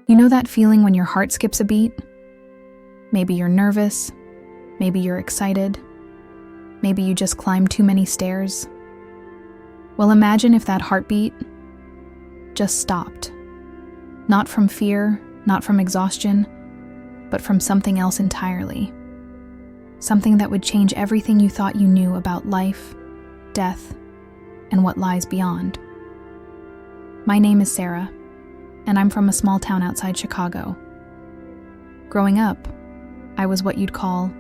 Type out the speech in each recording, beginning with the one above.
You know that feeling when your heart skips a beat? Maybe you're nervous, maybe you're excited, maybe you just climbed too many stairs. Well, imagine if that heartbeat just stopped. Not from fear, not from exhaustion, but from something else entirely. Something that would change everything you thought you knew about life, death, and what lies beyond. My name is Sarah, and I'm from a small town outside Chicago. Growing up, I was what you'd call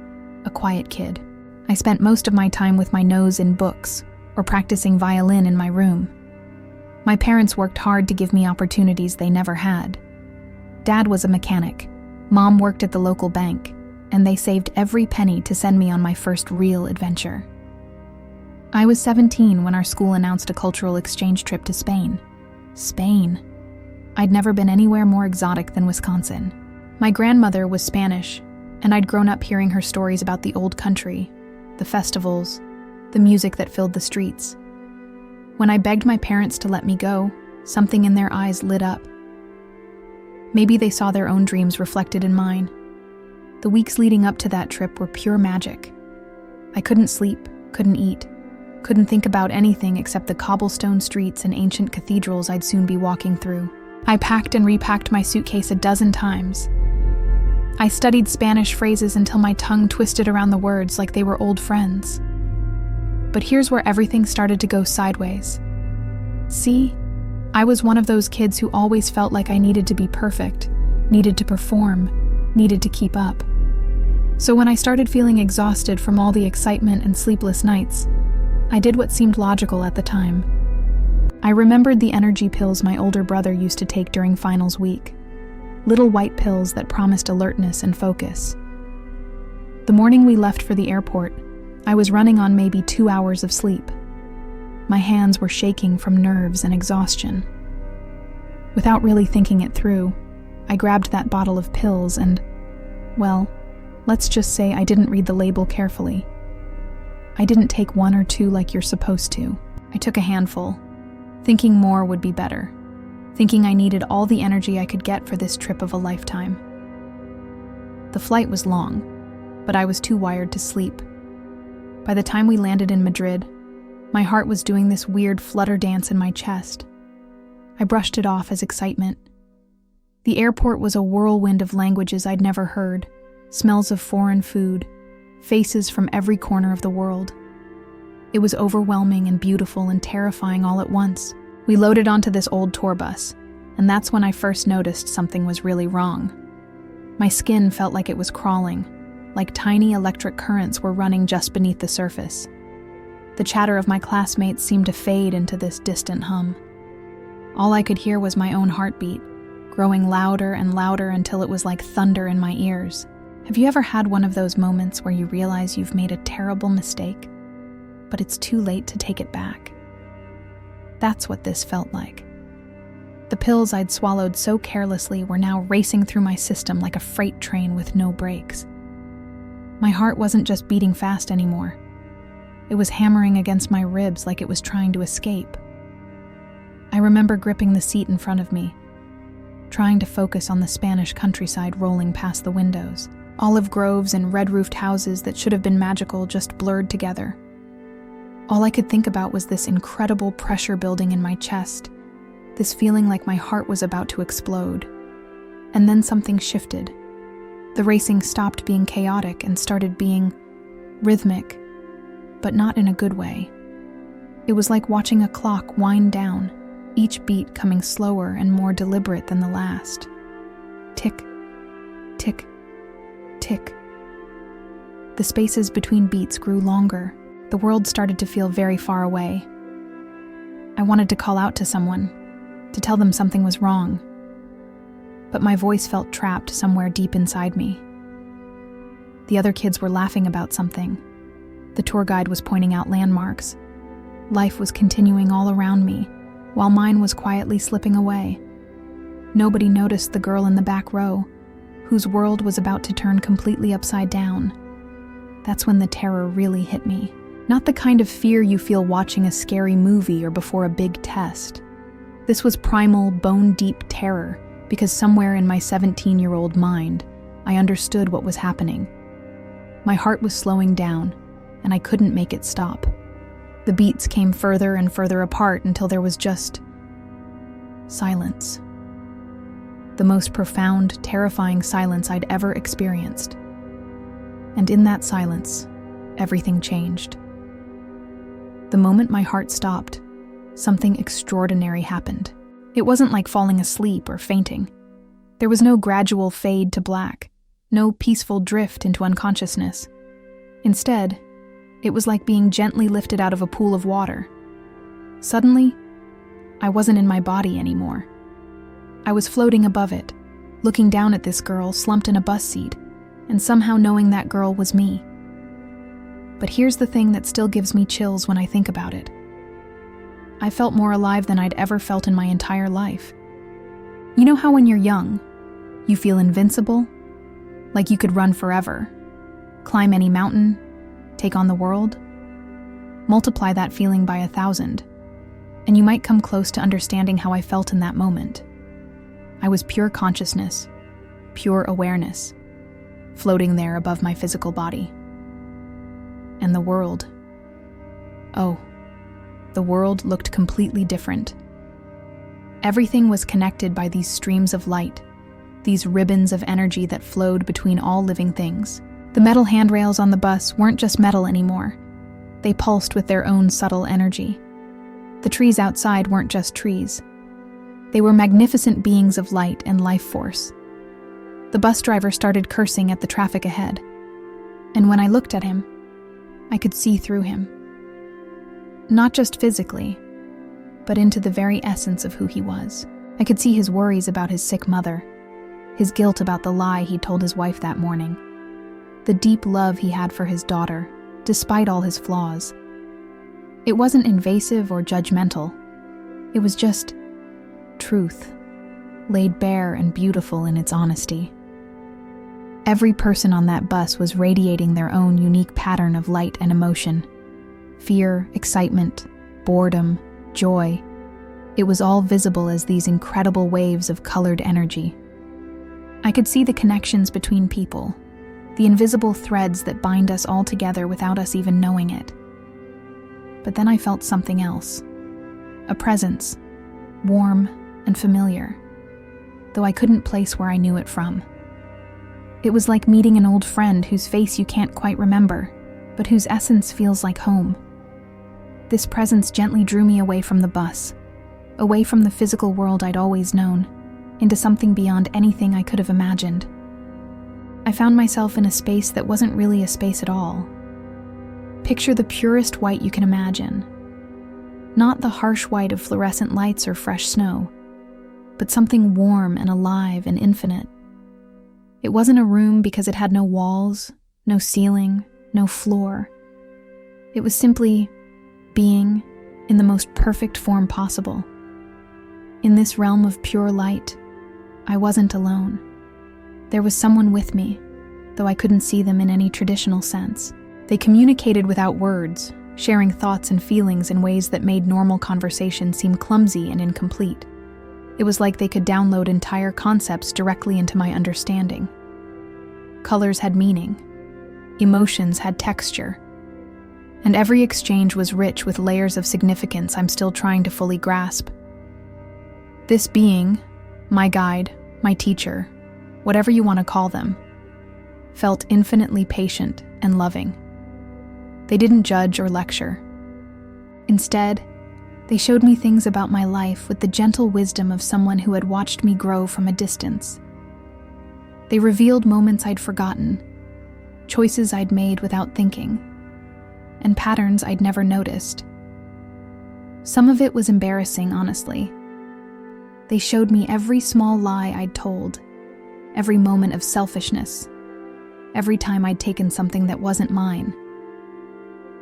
a quiet kid. I spent most of my time with my nose in books or practicing violin in my room. My parents worked hard to give me opportunities they never had. Dad was a mechanic, Mom worked at the local bank, and they saved every penny to send me on my first real adventure. I was 17 when our school announced a cultural exchange trip to Spain. Spain. I'd never been anywhere more exotic than Wisconsin. My grandmother was Spanish, and I'd grown up hearing her stories about the old country, the festivals, the music that filled the streets. When I begged my parents to let me go, something in their eyes lit up. Maybe they saw their own dreams reflected in mine. The weeks leading up to that trip were pure magic. I couldn't sleep, couldn't eat, couldn't think about anything except the cobblestone streets and ancient cathedrals I'd soon be walking through. I packed and repacked my suitcase a dozen times. I studied Spanish phrases until my tongue twisted around the words like they were old friends. But here's where everything started to go sideways. See, I was one of those kids who always felt like I needed to be perfect, needed to perform, needed to keep up. So when I started feeling exhausted from all the excitement and sleepless nights, I did what seemed logical at the time. I remembered the energy pills my older brother used to take during finals week. Little white pills that promised alertness and focus. The morning we left for the airport, I was running on maybe 2 hours of sleep. My hands were shaking from nerves and exhaustion. Without really thinking it through, I grabbed that bottle of pills and, well, let's just say I didn't read the label carefully. I didn't take 1 or 2 like you're supposed to. I took a handful, thinking more would be better, thinking I needed all the energy I could get for this trip of a lifetime. The flight was long, but I was too wired to sleep. By the time we landed in Madrid, my heart was doing this weird flutter dance in my chest. I brushed it off as excitement. The airport was a whirlwind of languages I'd never heard, smells of foreign food, faces from every corner of the world. It was overwhelming and beautiful and terrifying all at once. We loaded onto this old tour bus, and that's when I first noticed something was really wrong. My skin felt like it was crawling, like tiny electric currents were running just beneath the surface. The chatter of my classmates seemed to fade into this distant hum. All I could hear was my own heartbeat, growing louder and louder until it was like thunder in my ears. Have you ever had one of those moments where you realize you've made a terrible mistake, but it's too late to take it back? That's what this felt like. The pills I'd swallowed so carelessly were now racing through my system like a freight train with no brakes. My heart wasn't just beating fast anymore. It was hammering against my ribs like it was trying to escape. I remember gripping the seat in front of me, trying to focus on the Spanish countryside rolling past the windows. Olive groves and red-roofed houses that should have been magical just blurred together. All I could think about was this incredible pressure building in my chest, this feeling like my heart was about to explode. And then something shifted. The racing stopped being chaotic and started being rhythmic, but not in a good way. It was like watching a clock wind down, each beat coming slower and more deliberate than the last. Tick, tick, tick. The spaces between beats grew longer. The world started to feel very far away. I wanted to call out to someone, to tell them something was wrong. But my voice felt trapped somewhere deep inside me. The other kids were laughing about something. The tour guide was pointing out landmarks. Life was continuing all around me, while mine was quietly slipping away. Nobody noticed the girl in the back row, whose world was about to turn completely upside down. That's when the terror really hit me. Not the kind of fear you feel watching a scary movie or before a big test. This was primal, bone-deep terror, because somewhere in my 17-year-old mind, I understood what was happening. My heart was slowing down, and I couldn't make it stop. The beats came further and further apart until there was just silence. The most profound, terrifying silence I'd ever experienced. And in that silence, everything changed. The moment my heart stopped, something extraordinary happened. It wasn't like falling asleep or fainting. There was no gradual fade to black, no peaceful drift into unconsciousness. Instead, it was like being gently lifted out of a pool of water. Suddenly, I wasn't in my body anymore. I was floating above it, looking down at this girl slumped in a bus seat, and somehow knowing that girl was me. But here's the thing that still gives me chills when I think about it. I felt more alive than I'd ever felt in my entire life. You know how when you're young, you feel invincible? Like you could run forever, climb any mountain, take on the world? Multiply that feeling by 1,000, and you might come close to understanding how I felt in that moment. I was pure consciousness, pure awareness, floating there above my physical body. And the world. Oh, the world looked completely different. Everything was connected by these streams of light, these ribbons of energy that flowed between all living things. The metal handrails on the bus weren't just metal anymore. They pulsed with their own subtle energy. The trees outside weren't just trees. They were magnificent beings of light and life force. The bus driver started cursing at the traffic ahead. And when I looked at him, I could see through him. Not just physically, but into the very essence of who he was. I could see his worries about his sick mother, his guilt about the lie he told his wife that morning, the deep love he had for his daughter, despite all his flaws. It wasn't invasive or judgmental. It was just truth, laid bare and beautiful in its honesty. Every person on that bus was radiating their own unique pattern of light and emotion. Fear, excitement, boredom, joy. It was all visible as these incredible waves of colored energy. I could see the connections between people, the invisible threads that bind us all together without us even knowing it. But then I felt something else. A presence, warm and familiar, though I couldn't place where I knew it from. It was like meeting an old friend whose face you can't quite remember, but whose essence feels like home. This presence gently drew me away from the bus, away from the physical world I'd always known, into something beyond anything I could have imagined. I found myself in a space that wasn't really a space at all. Picture the purest white you can imagine. Not the harsh white of fluorescent lights or fresh snow, but something warm and alive and infinite. It wasn't a room because it had no walls, no ceiling, no floor. It was simply being in the most perfect form possible. In this realm of pure light, I wasn't alone. There was someone with me, though I couldn't see them in any traditional sense. They communicated without words, sharing thoughts and feelings in ways that made normal conversation seem clumsy and incomplete. It was like they could download entire concepts directly into my understanding. Colors had meaning. Emotions had texture. And every exchange was rich with layers of significance I'm still trying to fully grasp. This being, my guide, my teacher, whatever you want to call them, felt infinitely patient and loving. They didn't judge or lecture. Instead, they showed me things about my life with the gentle wisdom of someone who had watched me grow from a distance. They revealed moments I'd forgotten, choices I'd made without thinking, and patterns I'd never noticed. Some of it was embarrassing, honestly. They showed me every small lie I'd told, every moment of selfishness, every time I'd taken something that wasn't mine.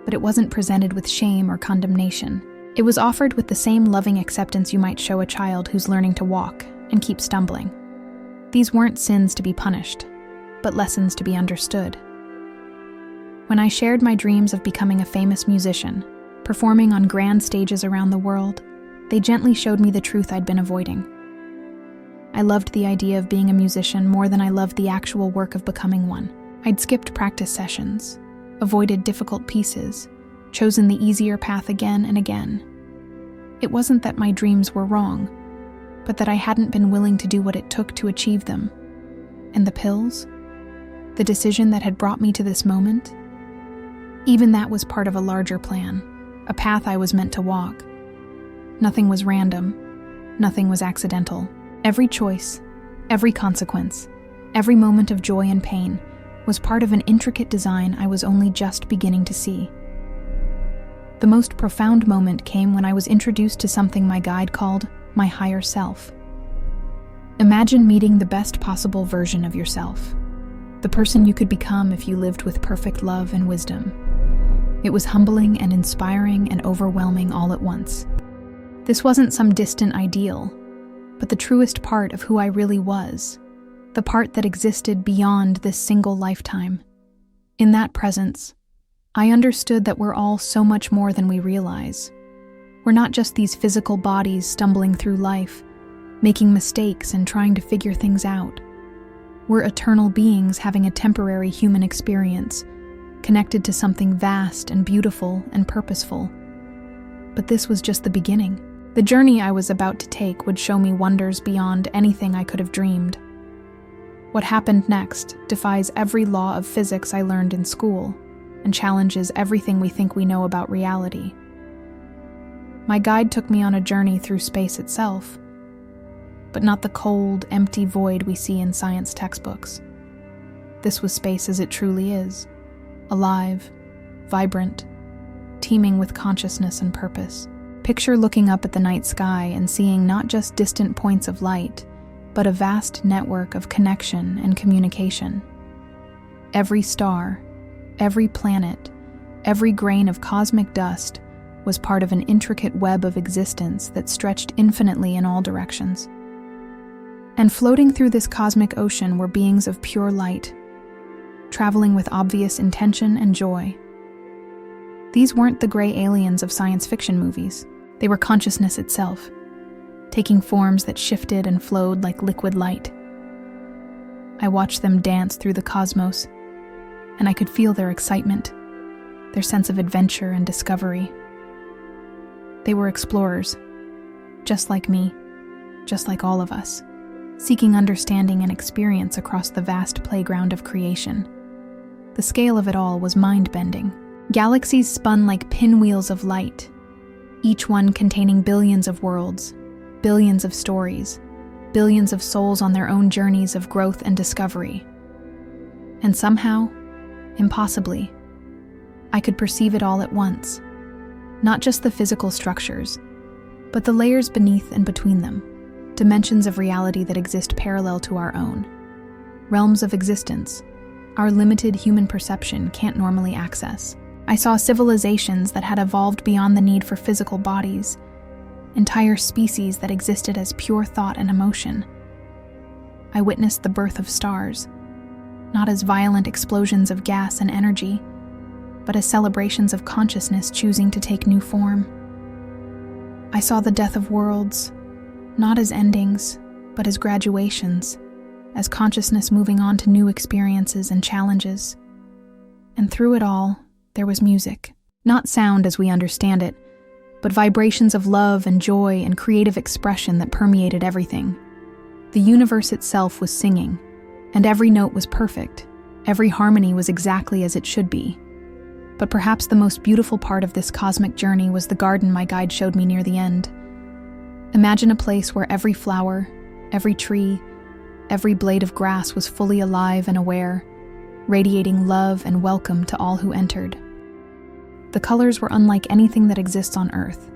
But it wasn't presented with shame or condemnation. It was offered with the same loving acceptance you might show a child who's learning to walk and keep stumbling. These weren't sins to be punished, but lessons to be understood. When I shared my dreams of becoming a famous musician, performing on grand stages around the world, they gently showed me the truth I'd been avoiding. I loved the idea of being a musician more than I loved the actual work of becoming one. I'd skipped practice sessions, avoided difficult pieces, chosen the easier path again and again. It wasn't that my dreams were wrong, but that I hadn't been willing to do what it took to achieve them. And the pills? The decision that had brought me to this moment? Even that was part of a larger plan, a path I was meant to walk. Nothing was random. Nothing was accidental. Every choice, every consequence, every moment of joy and pain was part of an intricate design I was only just beginning to see. The most profound moment came when I was introduced to something my guide called my higher self. Imagine meeting the best possible version of yourself, the person you could become if you lived with perfect love and wisdom. It was humbling and inspiring and overwhelming all at once. This wasn't some distant ideal, but the truest part of who I really was, the part that existed beyond this single lifetime. In that presence, I understood that we're all so much more than we realize. We're not just these physical bodies stumbling through life, making mistakes and trying to figure things out. We're eternal beings having a temporary human experience, connected to something vast and beautiful and purposeful. But this was just the beginning. The journey I was about to take would show me wonders beyond anything I could have dreamed. What happened next defies every law of physics I learned in school and challenges everything we think we know about reality. My guide took me on a journey through space itself, but not the cold, empty void we see in science textbooks. This was space as it truly is, alive, vibrant, teeming with consciousness and purpose. Picture looking up at the night sky and seeing not just distant points of light, but a vast network of connection and communication. Every star, every planet, every grain of cosmic dust was part of an intricate web of existence that stretched infinitely in all directions. And floating through this cosmic ocean were beings of pure light, traveling with obvious intention and joy. These weren't the gray aliens of science fiction movies. They were consciousness itself, taking forms that shifted and flowed like liquid light. I watched them dance through the cosmos, and I could feel their excitement, their sense of adventure and discovery. They were explorers, just like me, just like all of us, seeking understanding and experience across the vast playground of creation. The scale of it all was mind-bending. Galaxies spun like pinwheels of light, each one containing billions of worlds, billions of stories, billions of souls on their own journeys of growth and discovery. And somehow, impossibly, I could perceive it all at once. Not just the physical structures, but the layers beneath and between them, dimensions of reality that exist parallel to our own, realms of existence our limited human perception can't normally access. I saw civilizations that had evolved beyond the need for physical bodies, entire species that existed as pure thought and emotion. I witnessed the birth of stars, not as violent explosions of gas and energy, but as celebrations of consciousness choosing to take new form. I saw the death of worlds, not as endings, but as graduations, as consciousness moving on to new experiences and challenges. And through it all, there was music. Not sound as we understand it, but vibrations of love and joy and creative expression that permeated everything. The universe itself was singing, and every note was perfect. Every harmony was exactly as it should be. But perhaps the most beautiful part of this cosmic journey was the garden my guide showed me near the end. Imagine a place where every flower, every tree, every blade of grass was fully alive and aware, radiating love and welcome to all who entered. The colors were unlike anything that exists on Earth.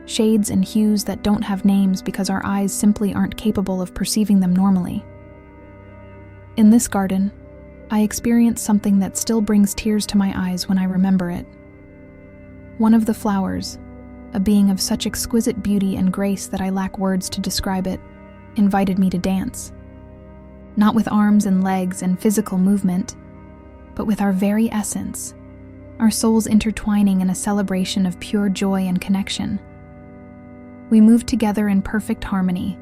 Shades and hues that don't have names because our eyes simply aren't capable of perceiving them normally. In this garden, I experienced something that still brings tears to my eyes when I remember it. One of the flowers, a being of such exquisite beauty and grace that I lack words to describe it, invited me to dance. Not with arms and legs and physical movement, but with our very essence, our souls intertwining in a celebration of pure joy and connection. We moved together in perfect harmony,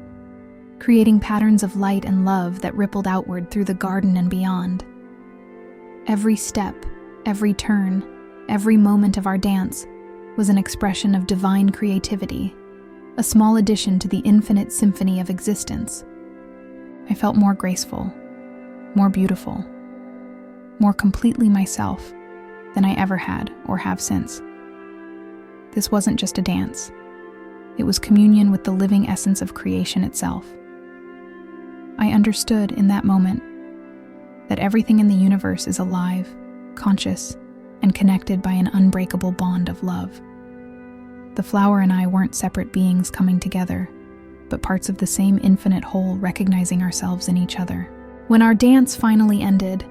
creating patterns of light and love that rippled outward through the garden and beyond. Every step, every turn, every moment of our dance was an expression of divine creativity, a small addition to the infinite symphony of existence. I felt more graceful, more beautiful, more completely myself than I ever had or have since. This wasn't just a dance. It was communion with the living essence of creation itself. I understood in that moment that everything in the universe is alive, conscious, and connected by an unbreakable bond of love. The flower and I weren't separate beings coming together, but parts of the same infinite whole recognizing ourselves in each other. When our dance finally ended,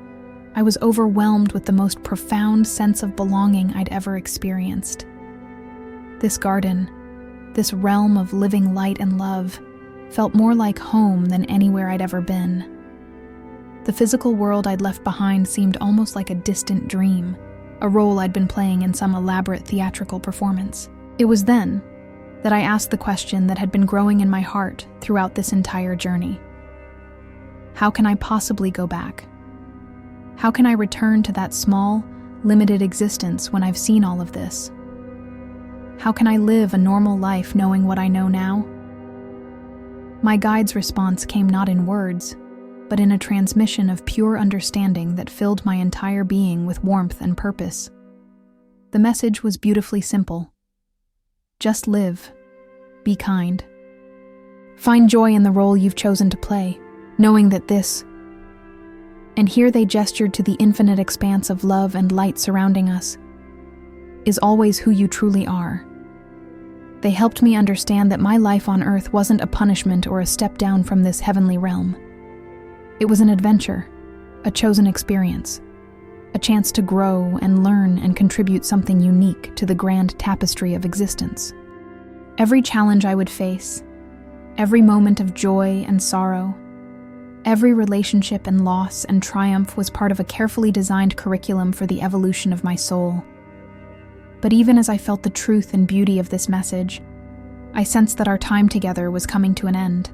I was overwhelmed with the most profound sense of belonging I'd ever experienced. This garden, this realm of living light and love, felt more like home than anywhere I'd ever been. The physical world I'd left behind seemed almost like a distant dream, a role I'd been playing in some elaborate theatrical performance. It was then that I asked the question that had been growing in my heart throughout this entire journey. How can I possibly go back? How can I return to that small, limited existence when I've seen all of this? How can I live a normal life knowing what I know now? My guide's response came not in words, but in a transmission of pure understanding that filled my entire being with warmth and purpose. The message was beautifully simple. Just live. Be kind. Find joy in the role you've chosen to play, knowing that this— and here they gestured to the infinite expanse of love and light surrounding us— is always who you truly are. They helped me understand that my life on earth wasn't a punishment or a step down from this heavenly realm. It was an adventure, a chosen experience, a chance to grow and learn and contribute something unique to the grand tapestry of existence. Every challenge I would face, every moment of joy and sorrow, every relationship and loss and triumph was part of a carefully designed curriculum for the evolution of my soul. But even as I felt the truth and beauty of this message, I sensed that our time together was coming to an end.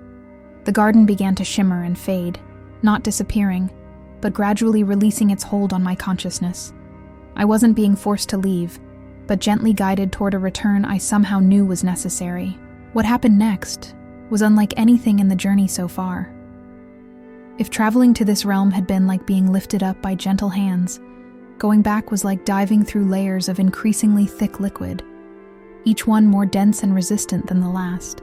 The garden began to shimmer and fade, not disappearing, but gradually releasing its hold on my consciousness. I wasn't being forced to leave, but gently guided toward a return I somehow knew was necessary. What happened next was unlike anything in the journey so far. If traveling to this realm had been like being lifted up by gentle hands, going back was like diving through layers of increasingly thick liquid, each one more dense and resistant than the last.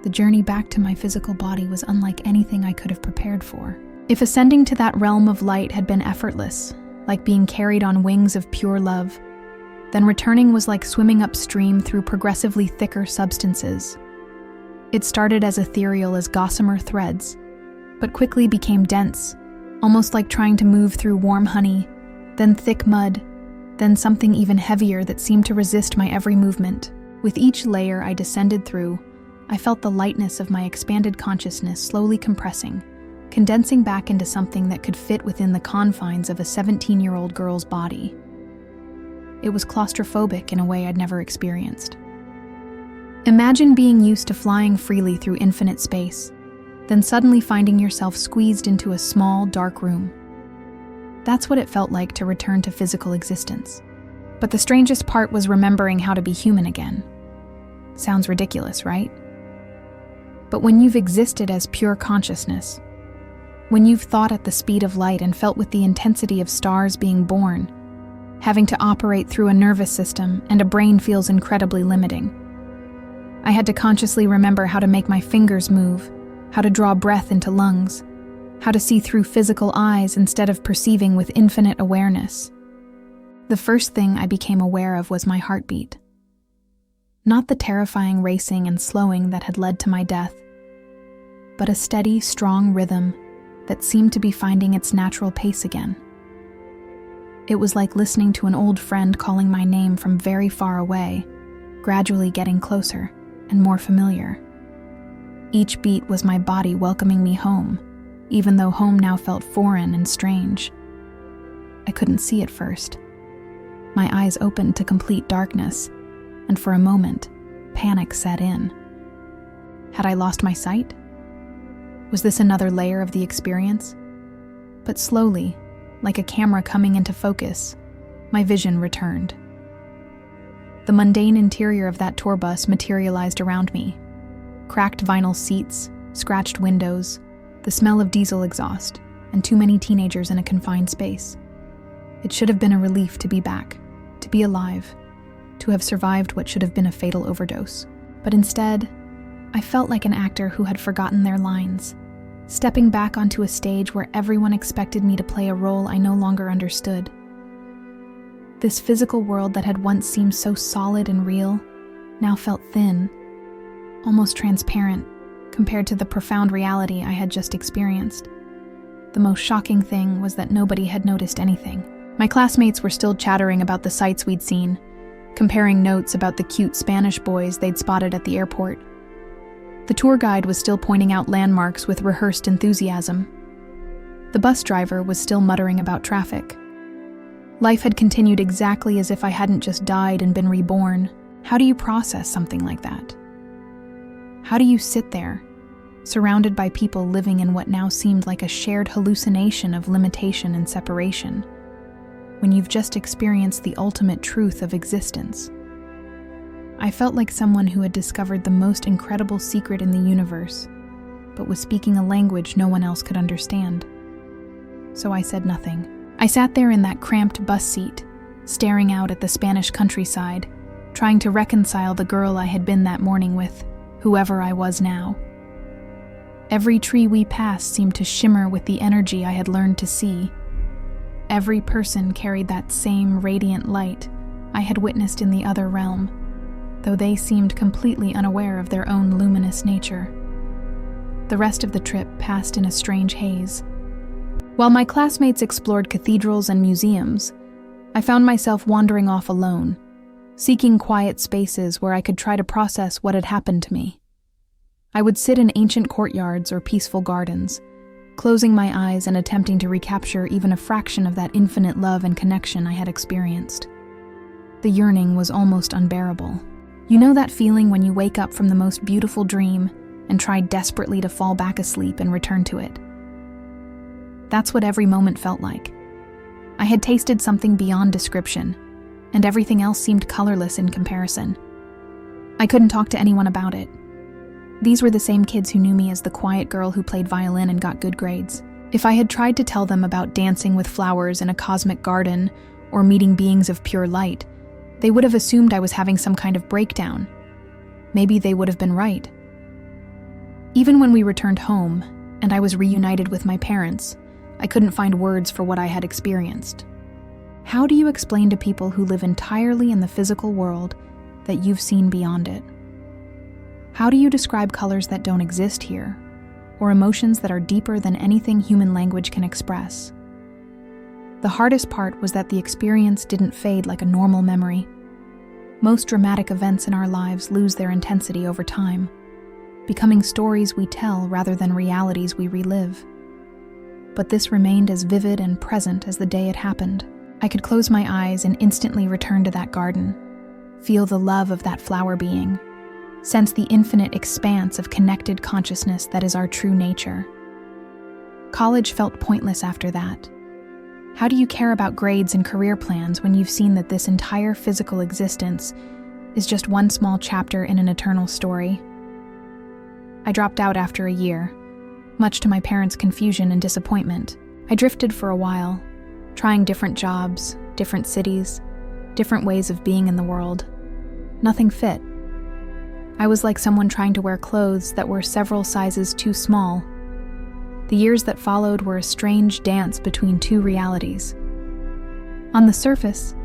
The journey back to my physical body was unlike anything I could have prepared for. If ascending to that realm of light had been effortless, like being carried on wings of pure love, then returning was like swimming upstream through progressively thicker substances. It started as ethereal as gossamer threads, but quickly became dense, almost like trying to move through warm honey, then thick mud, then something even heavier that seemed to resist my every movement. With each layer I descended through, I felt the lightness of my expanded consciousness slowly compressing, condensing back into something that could fit within the confines of a 17-year-old girl's body. It was claustrophobic in a way I'd never experienced. Imagine being used to flying freely through infinite space, then suddenly finding yourself squeezed into a small, dark room. That's what it felt like to return to physical existence. But the strangest part was remembering how to be human again. Sounds ridiculous, right? But when you've existed as pure consciousness, when you've thought at the speed of light and felt with the intensity of stars being born, having to operate through a nervous system and a brain feels incredibly limiting. I had to consciously remember how to make my fingers move, how to draw breath into lungs, how to see through physical eyes instead of perceiving with infinite awareness. The first thing I became aware of was my heartbeat. Not the terrifying racing and slowing that had led to my death, but a steady, strong rhythm that seemed to be finding its natural pace again. It was like listening to an old friend calling my name from very far away, gradually getting closer and more familiar. Each beat was my body welcoming me home, even though home now felt foreign and strange. I couldn't see at first. My eyes opened to complete darkness, and for a moment, panic set in. Had I lost my sight? Was this another layer of the experience? But slowly, like a camera coming into focus, my vision returned. The mundane interior of that tour bus materialized around me. Cracked vinyl seats, scratched windows, the smell of diesel exhaust, and too many teenagers in a confined space. It should have been a relief to be back, to be alive, to have survived what should have been a fatal overdose. But instead, I felt like an actor who had forgotten their lines, stepping back onto a stage where everyone expected me to play a role I no longer understood. This physical world that had once seemed so solid and real now felt thin, almost transparent, compared to the profound reality I had just experienced. The most shocking thing was that nobody had noticed anything. My classmates were still chattering about the sights we'd seen, comparing notes about the cute Spanish boys they'd spotted at the airport. The tour guide was still pointing out landmarks with rehearsed enthusiasm. The bus driver was still muttering about traffic. Life had continued exactly as if I hadn't just died and been reborn. How do you process something like that? How do you sit there, surrounded by people living in what now seemed like a shared hallucination of limitation and separation, when you've just experienced the ultimate truth of existence? I felt like someone who had discovered the most incredible secret in the universe, but was speaking a language no one else could understand. So I said nothing. I sat there in that cramped bus seat, staring out at the Spanish countryside, trying to reconcile the girl I had been that morning with whoever I was now. Every tree we passed seemed to shimmer with the energy I had learned to see. Every person carried that same radiant light I had witnessed in the other realm, though they seemed completely unaware of their own luminous nature. The rest of the trip passed in a strange haze. While my classmates explored cathedrals and museums, I found myself wandering off alone, seeking quiet spaces where I could try to process what had happened to me. I would sit in ancient courtyards or peaceful gardens, closing my eyes and attempting to recapture even a fraction of that infinite love and connection I had experienced. The yearning was almost unbearable. You know that feeling when you wake up from the most beautiful dream and try desperately to fall back asleep and return to it? That's what every moment felt like. I had tasted something beyond description, and everything else seemed colorless in comparison. I couldn't talk to anyone about it. These were the same kids who knew me as the quiet girl who played violin and got good grades. If I had tried to tell them about dancing with flowers in a cosmic garden or meeting beings of pure light, they would have assumed I was having some kind of breakdown. Maybe they would have been right. Even when we returned home, and I was reunited with my parents, I couldn't find words for what I had experienced. How do you explain to people who live entirely in the physical world that you've seen beyond it? How do you describe colors that don't exist here, or emotions that are deeper than anything human language can express? The hardest part was that the experience didn't fade like a normal memory. Most dramatic events in our lives lose their intensity over time, becoming stories we tell rather than realities we relive. But this remained as vivid and present as the day it happened. I could close my eyes and instantly return to that garden, feel the love of that flower being, sense the infinite expanse of connected consciousness that is our true nature. College felt pointless after that. How do you care about grades and career plans when you've seen that this entire physical existence is just one small chapter in an eternal story? I dropped out after a year, much to my parents' confusion and disappointment. I drifted for a while, trying different jobs, different cities, different ways of being in the world. Nothing fit. I was like someone trying to wear clothes that were several sizes too small. The years that followed were a strange dance between two realities. On the surface,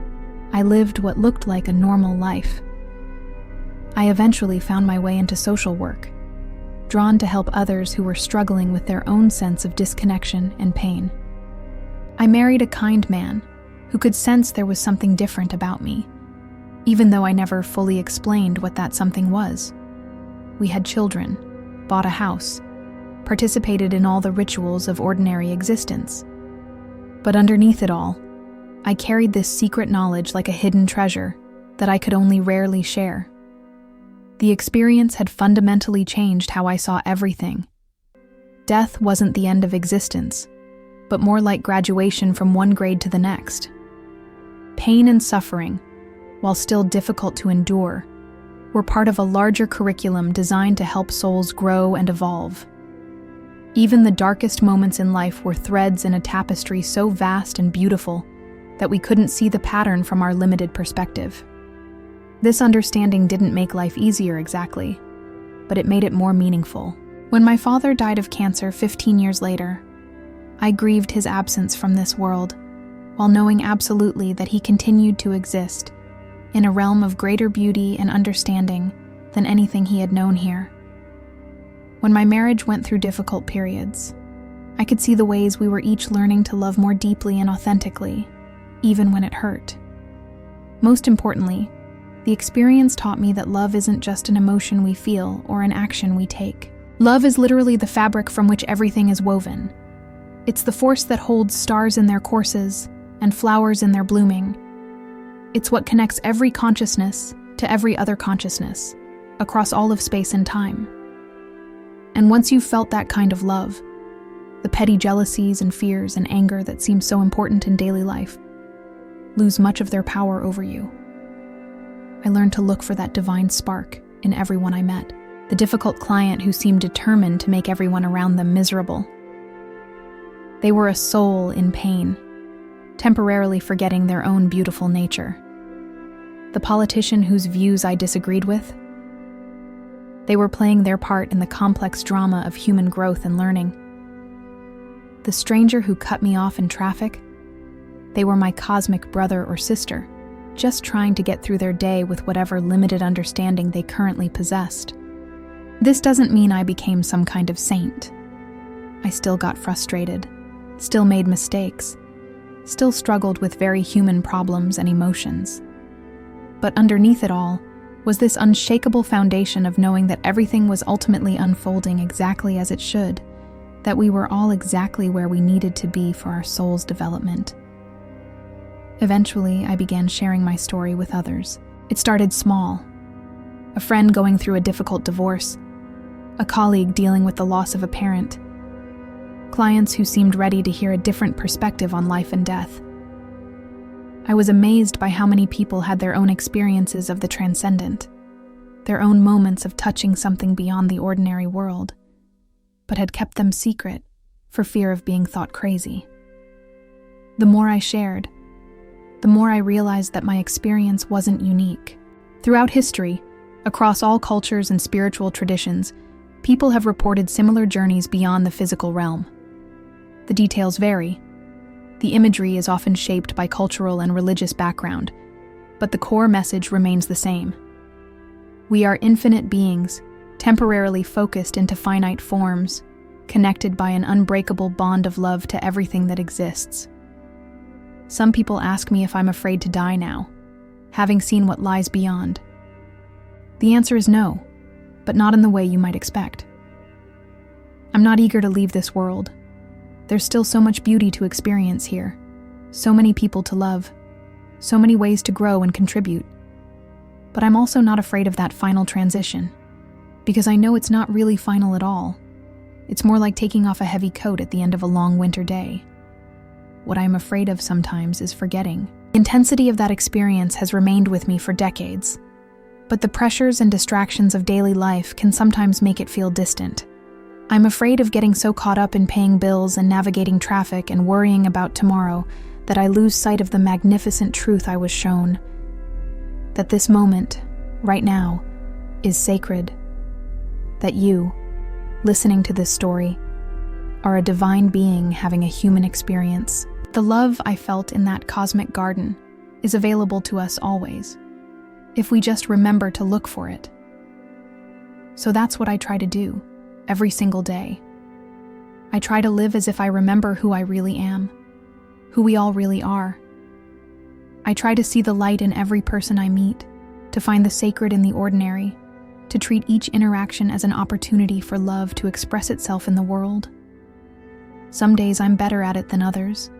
I lived what looked like a normal life. I eventually found my way into social work, drawn to help others who were struggling with their own sense of disconnection and pain. I married a kind man who could sense there was something different about me, even though I never fully explained what that something was. We had children, bought a house, participated in all the rituals of ordinary existence. But underneath it all, I carried this secret knowledge like a hidden treasure that I could only rarely share. The experience had fundamentally changed how I saw everything. Death wasn't the end of existence, but more like graduation from one grade to the next. Pain and suffering, while still difficult to endure, were part of a larger curriculum designed to help souls grow and evolve. Even the darkest moments in life were threads in a tapestry so vast and beautiful that we couldn't see the pattern from our limited perspective. This understanding didn't make life easier exactly, but it made it more meaningful. When my father died of cancer 15 years later, I grieved his absence from this world, while knowing absolutely that he continued to exist in a realm of greater beauty and understanding than anything he had known here. When my marriage went through difficult periods, I could see the ways we were each learning to love more deeply and authentically, even when it hurt. Most importantly, the experience taught me that love isn't just an emotion we feel or an action we take. Love is literally the fabric from which everything is woven. It's the force that holds stars in their courses and flowers in their blooming. It's what connects every consciousness to every other consciousness, across all of space and time. And once you've felt that kind of love, the petty jealousies and fears and anger that seem so important in daily life lose much of their power over you. I learned to look for that divine spark in everyone I met, the difficult client who seemed determined to make everyone around them miserable. They were a soul in pain, temporarily forgetting their own beautiful nature. The politician whose views I disagreed with, they were playing their part in the complex drama of human growth and learning. The stranger who cut me off in traffic, they were my cosmic brother or sister, just trying to get through their day with whatever limited understanding they currently possessed. This doesn't mean I became some kind of saint. I still got frustrated, still made mistakes, still struggled with very human problems and emotions. But underneath it all was this unshakable foundation of knowing that everything was ultimately unfolding exactly as it should, that we were all exactly where we needed to be for our soul's development. Eventually, I began sharing my story with others. It started small. A friend going through a difficult divorce, a colleague dealing with the loss of a parent, clients who seemed ready to hear a different perspective on life and death. I was amazed by how many people had their own experiences of the transcendent, their own moments of touching something beyond the ordinary world, but had kept them secret for fear of being thought crazy. The more I shared, the more I realized that my experience wasn't unique. Throughout history, across all cultures and spiritual traditions, people have reported similar journeys beyond the physical realm. The details vary. The imagery is often shaped by cultural and religious background, but the core message remains the same. We are infinite beings, temporarily focused into finite forms, connected by an unbreakable bond of love to everything that exists. Some people ask me if I'm afraid to die now, having seen what lies beyond. The answer is no, but not in the way you might expect. I'm not eager to leave this world. There's still so much beauty to experience here, so many people to love, so many ways to grow and contribute. But I'm also not afraid of that final transition, because I know it's not really final at all. It's more like taking off a heavy coat at the end of a long winter day. What I'm afraid of sometimes is forgetting. The intensity of that experience has remained with me for decades, but the pressures and distractions of daily life can sometimes make it feel distant. I'm afraid of getting so caught up in paying bills and navigating traffic and worrying about tomorrow that I lose sight of the magnificent truth I was shown, that this moment, right now, is sacred, that you, listening to this story, are a divine being having a human experience. The love I felt in that cosmic garden is available to us always, if we just remember to look for it. So that's what I try to do, every single day. I try to live as if I remember who I really am, who we all really are. I try to see the light in every person I meet, to find the sacred in the ordinary, to treat each interaction as an opportunity for love to express itself in the world. Some days I'm better at it than others,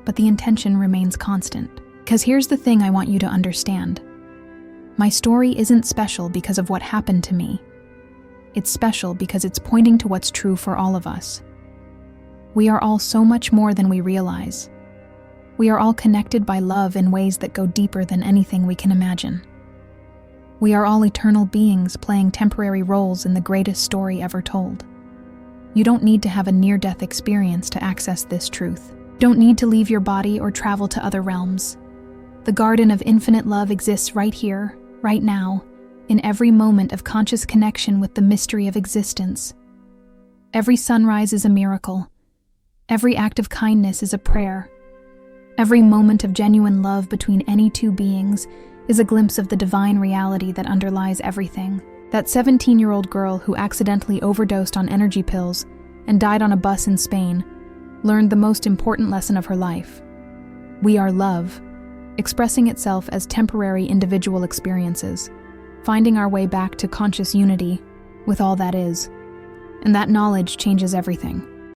but the intention remains constant. Because here's the thing I want you to understand. My story isn't special because of what happened to me. It's special because it's pointing to what's true for all of us. We are all so much more than we realize. We are all connected by love in ways that go deeper than anything we can imagine. We are all eternal beings playing temporary roles in the greatest story ever told. You don't need to have a near-death experience to access this truth. You don't need to leave your body or travel to other realms. The garden of infinite love exists right here, right now, in every moment of conscious connection with the mystery of existence. Every sunrise is a miracle. Every act of kindness is a prayer. Every moment of genuine love between any two beings is a glimpse of the divine reality that underlies everything. That 17-year-old girl who accidentally overdosed on energy pills and died on a bus in Spain learned the most important lesson of her life. We are love, expressing itself as temporary individual experiences, finding our way back to conscious unity with all that is. And that knowledge changes everything.